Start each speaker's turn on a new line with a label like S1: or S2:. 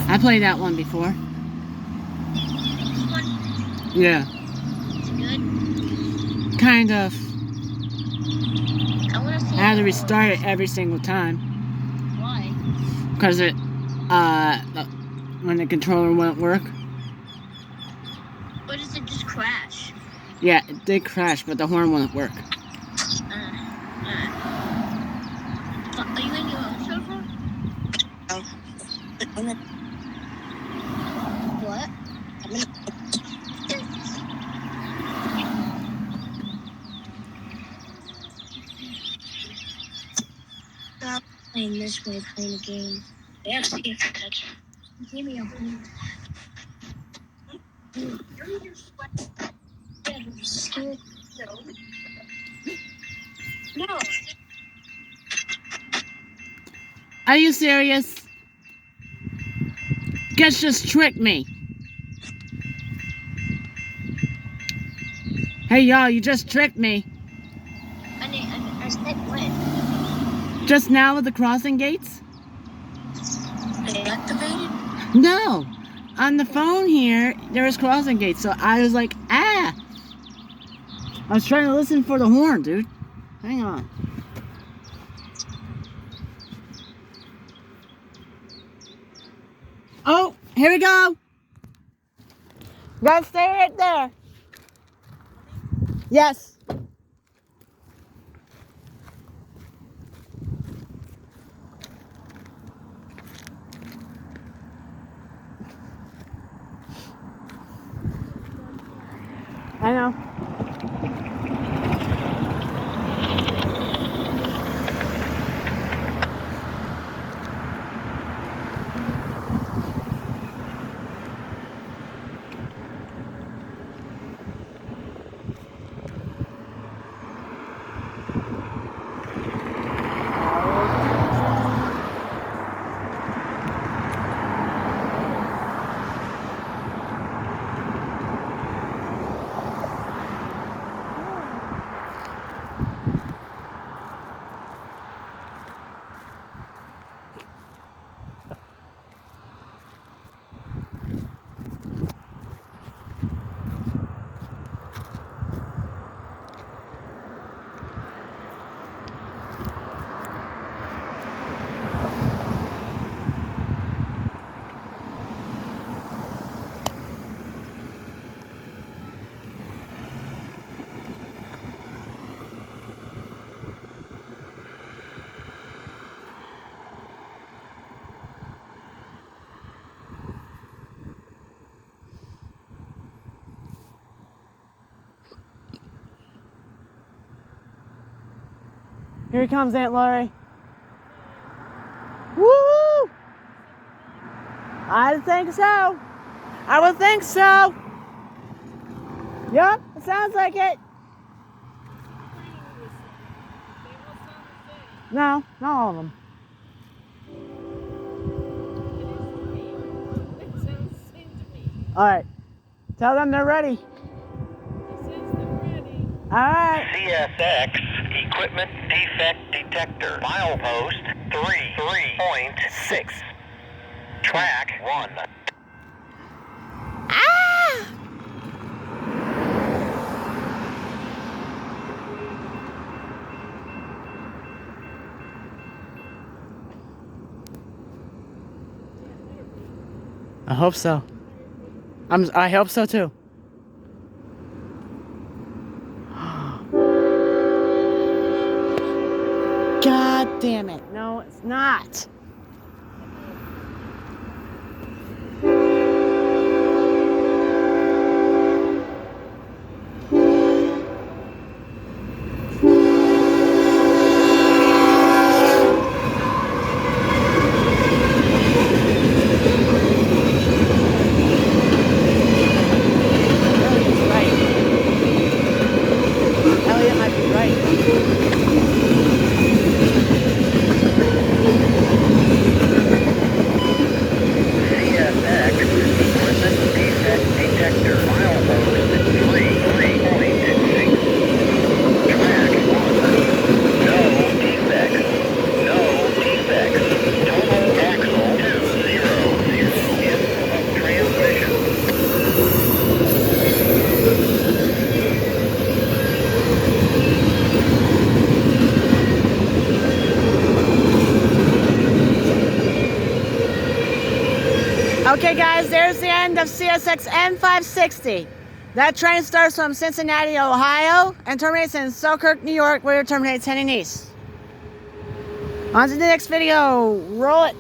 S1: I played that one before.
S2: This one?
S1: Yeah.
S2: Good?
S1: Kind of.
S2: I want to see.
S1: I had to restart it every single time.
S2: Why?
S1: Because it, when the controller wouldn't work.
S2: Or does it just crash?
S1: Yeah, it did crash, but the horn wouldn't work.
S2: Are you in your own server?
S3: Oh.
S2: What?
S3: Stop playing this way, playing a game.
S2: Yeah, see if that's.
S3: Give me a home.
S2: You're in your sweat.
S3: Yeah, I'm scared.
S2: No.
S1: Are you serious? Guess just tricked me. Hey, y'all, you just tricked me.
S2: I said when?
S1: Just now with the crossing gates?
S3: They activated?
S1: No. On the phone here, there was crossing gates, so I was like, ah. I was trying to listen for the horn, dude. Hang on. Oh, here we go. Gotta stay right there. Yes. I know. Here he comes, Aunt Lori. Woo! I think so. I would think so. Yup, it sounds like it. No, not all of them. All right. Tell them they're ready. All right.
S4: CSX Equipment Defect Detector. Milepost 3.6. Track 1.
S1: Ah! I hope so. I hope so too. God damn it. No, it's not. Elliot might be right. Okay, guys, there's the end of CSX N560. That train starts from Cincinnati, Ohio, and terminates in Selkirk, New York, where it terminates heading east. On to the next video. Roll it.